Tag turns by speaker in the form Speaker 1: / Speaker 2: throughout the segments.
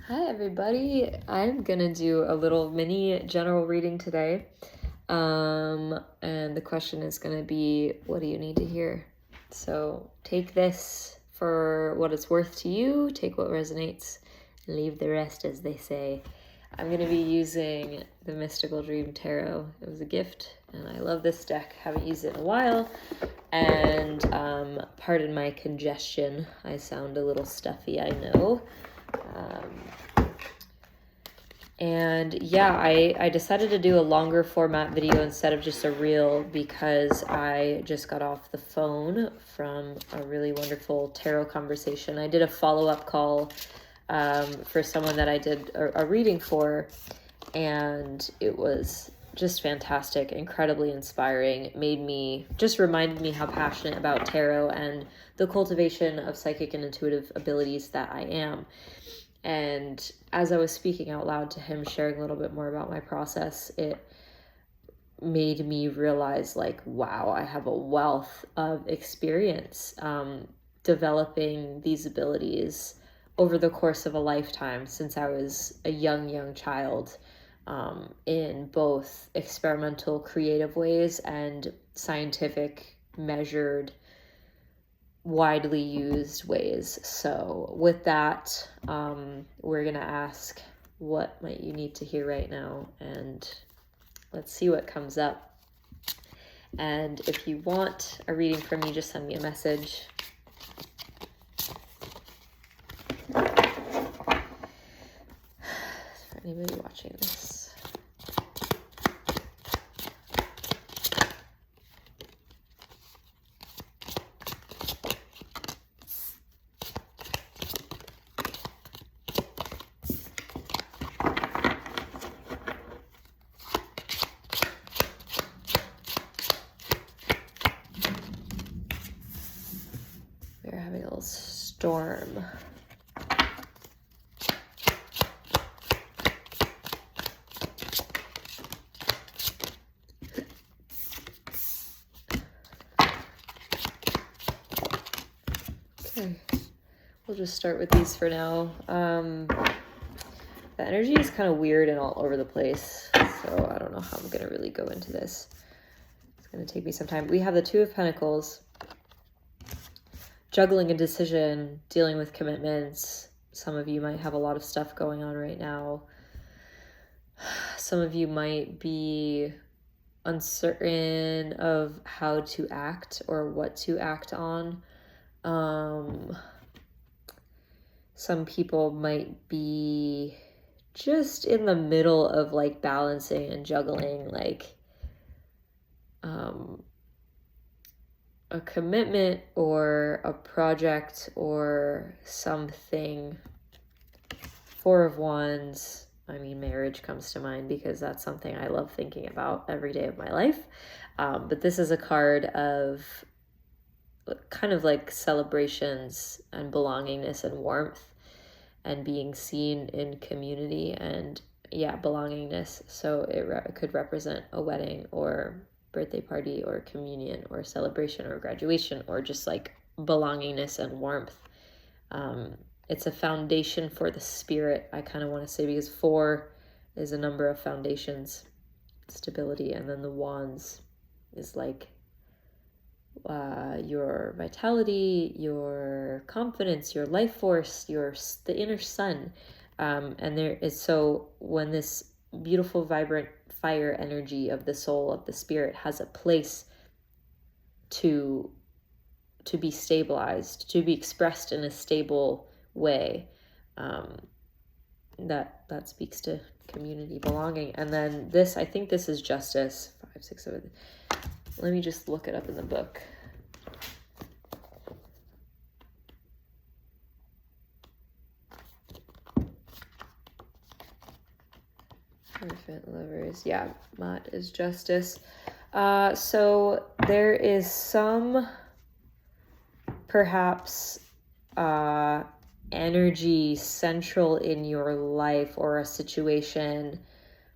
Speaker 1: Hi everybody, I'm gonna do a little mini general reading today. And the question is gonna be, what do you need to hear? So take this for what it's worth to you, take what resonates, leave the rest, as they say. I'm gonna be using the Mystical Dream Tarot. It was a gift and I love this deck. Haven't used it in a while. And pardon my congestion. I sound a little stuffy, I know. And yeah, I decided to do a longer format video instead of just a reel because I just got off the phone from a really wonderful tarot conversation. I did a follow-up call for someone that I did a reading for, and it was just fantastic, incredibly inspiring. It reminded me how passionate about tarot and the cultivation of psychic and intuitive abilities that I am. And as I was speaking out loud to him, sharing a little bit more about my process, it made me realize, like, wow, I have a wealth of experience developing these abilities over the course of a lifetime since I was a young child, in both experimental, creative ways and scientific, measured, widely used ways. So with that, we're gonna ask, what might you need to hear right now, and let's see what comes up. And if you want a reading from me, just send me a message. For anybody watching this. We're having a little storm. Okay, we'll just start with these for now. The energy is kind of weird and all over the place, so I don't know how I'm going to really go into this. It's going to take me some time. We have the Two of Pentacles, juggling a decision, dealing with commitments. Some of you might have a lot of stuff going on right now. Some of you might be uncertain of how to act or what to act on. Some people might be just in the middle of like balancing and juggling like a commitment or a project or something. Four of Wands, I mean, marriage comes to mind because that's something I love thinking about every day of my life. But this is a card of kind of like celebrations and belongingness and warmth and being seen in community and, yeah, belongingness. So it could represent a wedding or birthday party or communion or celebration or graduation or just like belongingness and warmth. It's a foundation for the spirit, I kind of want to say, because 4 is a number of foundations, stability, and then the Wands is like your vitality, your confidence, your life force, the inner sun. And there is, so when this beautiful, vibrant fire energy of the soul, of the spirit, has a place to be stabilized, to be expressed in a stable way, that speaks to community, belonging. And then this, I think this is Justice. 5, 6, 7. Let me just look it up in the book. Infant Lovers. Yeah, Mott is Justice. So there is some perhaps energy central in your life or a situation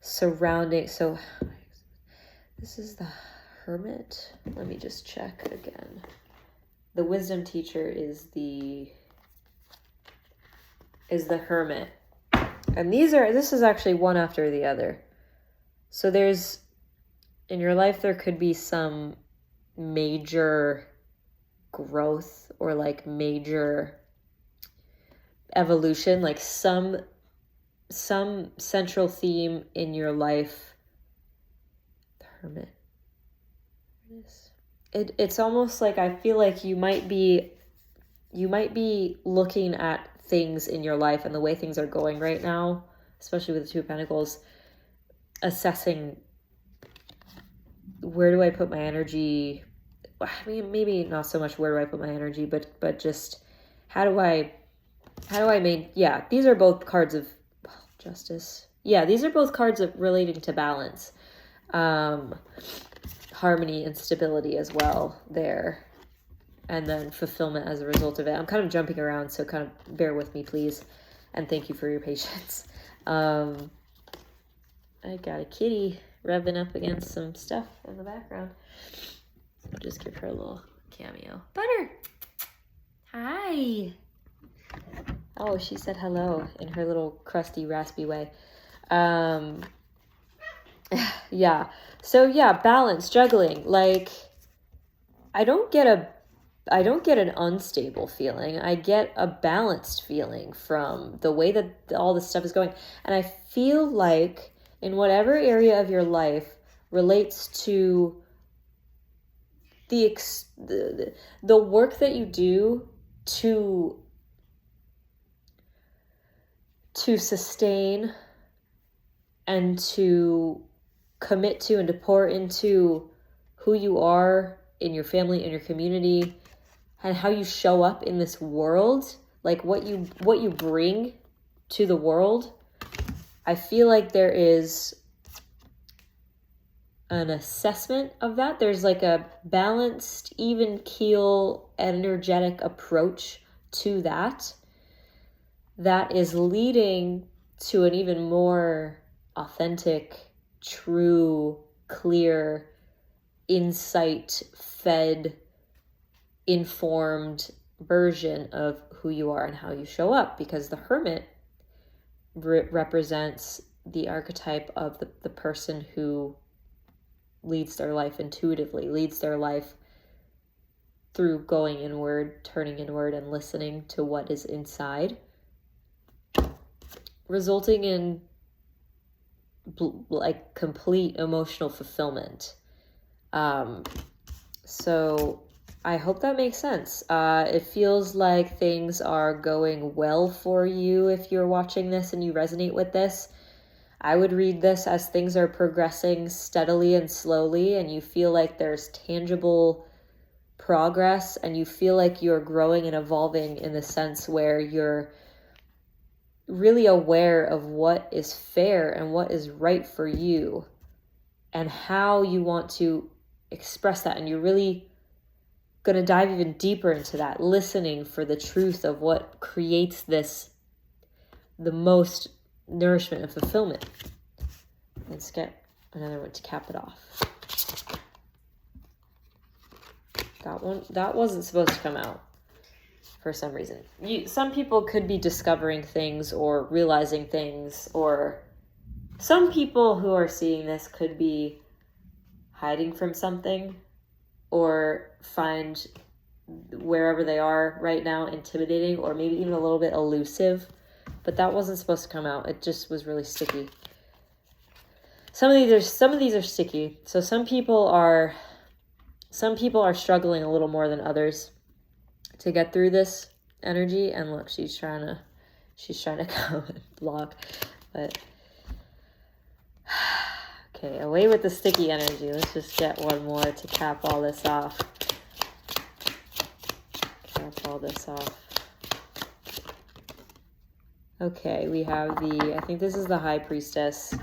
Speaker 1: surrounding. So this is the Hermit. Let me just check again. The wisdom teacher is the Hermit. And this is actually one after the other. So in your life, there could be some major growth or like major evolution, like some central theme in your life. The Hermit. It's almost like I feel like you might be looking at things in your life and the way things are going right now, especially with the Two of Pentacles, assessing, where do I put my energy? I mean, maybe not so much where do I put my energy, but just how do I these are both cards of Justice. Yeah, these are both cards of relating to balance, harmony and stability as well there, and then fulfillment as a result of it. I'm kind of jumping around, so kind of bear with me, please, and thank you for your patience. I got a kitty revving up against some stuff in the background. I'll just give her a little cameo. Butter! Hi! Oh, she said hello in her little crusty, raspy way. Yeah. So yeah, balance, juggling. Like, I don't get an unstable feeling. I get a balanced feeling from the way that all this stuff is going. And I feel like in whatever area of your life relates to the work that you do to sustain and to commit to and to pour into who you are in your family, in your community, and how you show up in this world, like what you bring to the world. I feel like there is an assessment of that. There's like a balanced, even keel, energetic approach to that is leading to an even more authentic, true, clear, insight-fed, informed version of who you are and how you show up, because the Hermit represents the archetype of the person who leads their life intuitively, leads their life through going inward, turning inward, and listening to what is inside, resulting in like complete emotional fulfillment. So I hope that makes sense. It feels like things are going well for you if you're watching this and you resonate with this. I would read this as things are progressing steadily and slowly, and you feel like there's tangible progress, and you feel like you're growing and evolving in the sense where you're really aware of what is fair and what is right for you and how you want to express that. And you're really going to dive even deeper into that, listening for the truth of what creates the most nourishment and fulfillment. Let's get another one to cap it off. That wasn't supposed to come out for some reason. Some people could be discovering things or realizing things, or some people who are seeing this could be hiding from something or find wherever they are right now intimidating or maybe even a little bit elusive. But that wasn't supposed to come out. It just was really sticky. Some of these are sticky. So some people are struggling a little more than others to get through this energy. And look, she's trying to come and block. But okay, away with the sticky energy. Let's just get one more to cap all this off. Cap all this off. Okay, we have I think this is the High Priestess.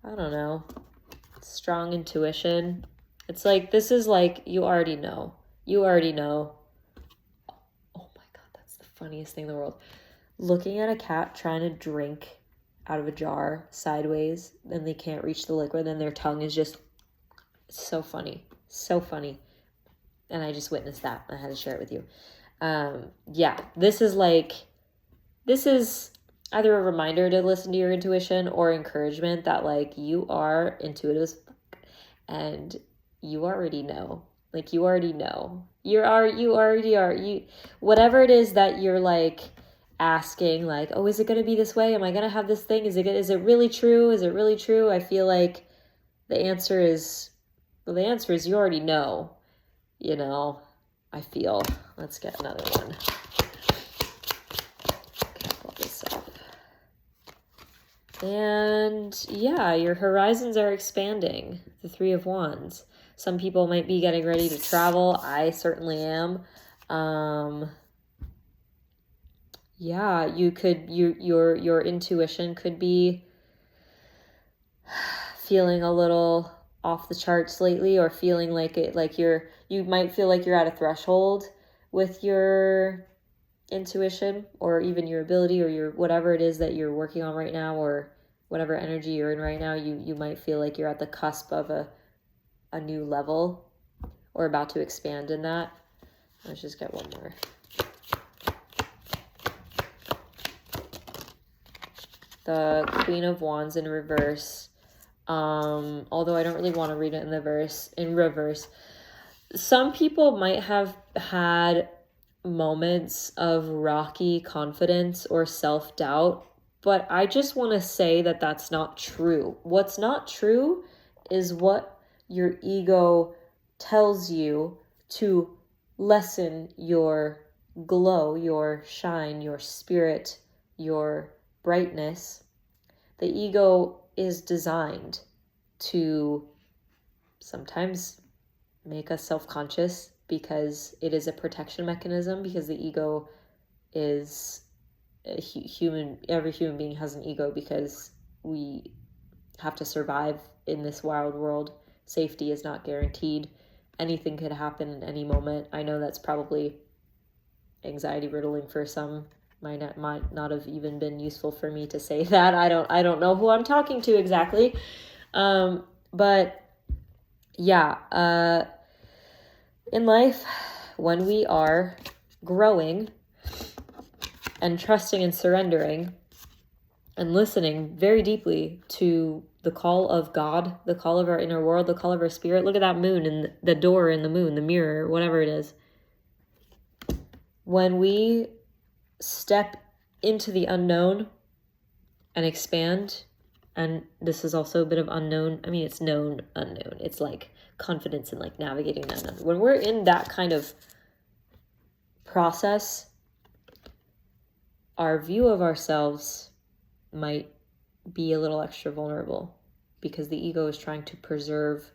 Speaker 1: I don't know. Strong intuition. It's like, this is like, you already know. You already know. Oh my God, that's the funniest thing in the world. Looking at a cat trying to drink out of a jar sideways, and they can't reach the liquid, and their tongue is just, it's so funny. So funny. And I just witnessed that. I had to share it with you. Yeah, this is either a reminder to listen to your intuition or encouragement that like you are intuitive as fuck and you already know. Like you already know. You already are. You whatever it is that you're like asking, like, oh, is it gonna be this way? Am I gonna have this thing? Is it really true? Is it really true? I feel like the answer is you already know. You know, I feel. Let's get another one. Cap all this up. And yeah, your horizons are expanding. The Three of Wands. Some people might be getting ready to travel. I certainly am. Yeah, your intuition could be feeling a little off the charts lately, or feeling like you might feel like you're at a threshold with your intuition, or even your ability, or your whatever it is that you're working on right now, or whatever energy you're in right now. You might feel like you're at the cusp of a new level, or about to expand in that. Let's just get one more. The Queen of Wands in reverse. Although I don't really want to read it in reverse. Some people might have had moments of rocky confidence or self-doubt, but I just want to say that that's not true. What's not true is what your ego tells you to lessen your glow, your shine, your spirit, your brightness. The ego is designed to sometimes make us self-conscious because it is a protection mechanism, because the ego is a human. Every human being has an ego because we have to survive in this wild world. Safety is not guaranteed. Anything could happen at any moment. I know that's probably anxiety riddling for some. Might not have even been useful for me to say that. I don't know who I'm talking to exactly. But yeah, in life, when we are growing and trusting and surrendering and listening very deeply to the call of God, the call of our inner world, the call of our spirit. Look at that moon and the door in the moon, the mirror, whatever it is. When we step into the unknown and expand, and this is also a bit of unknown. I mean, it's known unknown. It's like confidence in like navigating that unknown. When we're in that kind of process, our view of ourselves might be a little extra vulnerable because the ego is trying to preserve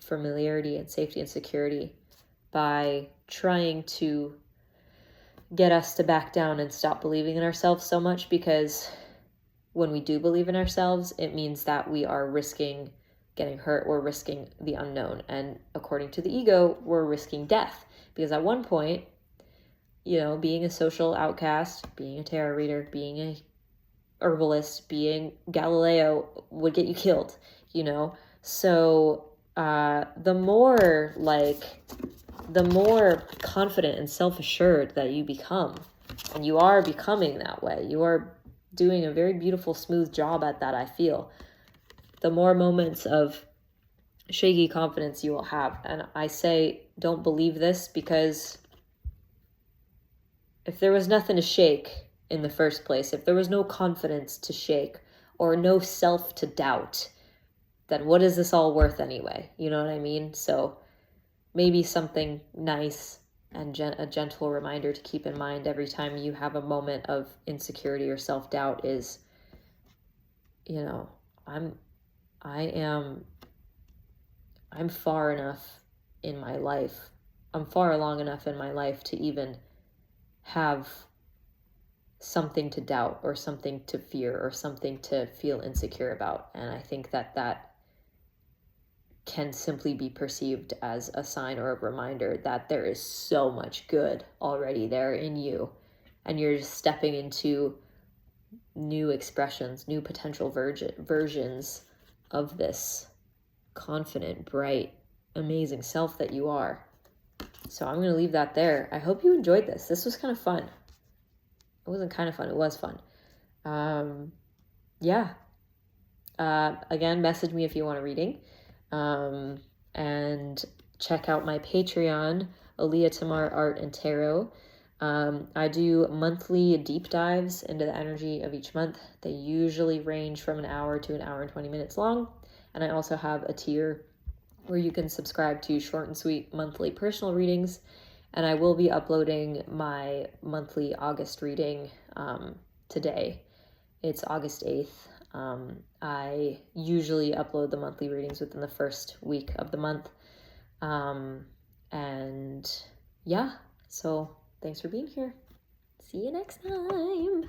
Speaker 1: familiarity and safety and security by trying to get us to back down and stop believing in ourselves so much, because when we do believe in ourselves, it means that we are risking getting hurt, we're risking the unknown. And according to the ego, we're risking death. Because at one point, you know, being a social outcast, being a tarot reader, being a herbalist, being Galileo would get you killed, you know? So the more confident and self-assured that you become, and you are becoming that way, you are doing a very beautiful, smooth job at that, I feel, the more moments of shaky confidence you will have. And I say, don't believe this, because if there was nothing to shake in the first place, if there was no confidence to shake or no self to doubt, then what is this all worth anyway? You know what I mean? So maybe something nice and a gentle reminder to keep in mind every time you have a moment of insecurity or self-doubt is, you know, I'm far enough in my life. I'm far along enough in my life to even have something to doubt or something to fear or something to feel insecure about. And I think that can simply be perceived as a sign or a reminder that there is so much good already there in you, and you're just stepping into new expressions, new potential versions of this confident, bright, amazing self that you are. So I'm going to leave that there. I hope you enjoyed this. This was kind of fun. It wasn't kind of fun. It was fun. Yeah. Again, message me if you want a reading. And check out my Patreon, Aaliyah Tamar Art and Tarot. I do monthly deep dives into the energy of each month. They usually range from an hour to an hour and 20 minutes long. And I also have a tier where you can subscribe to short and sweet monthly personal readings. And I will be uploading my monthly August reading today. It's August 8th. I usually upload the monthly readings within the first week of the month. And yeah, so thanks for being here. See you next time.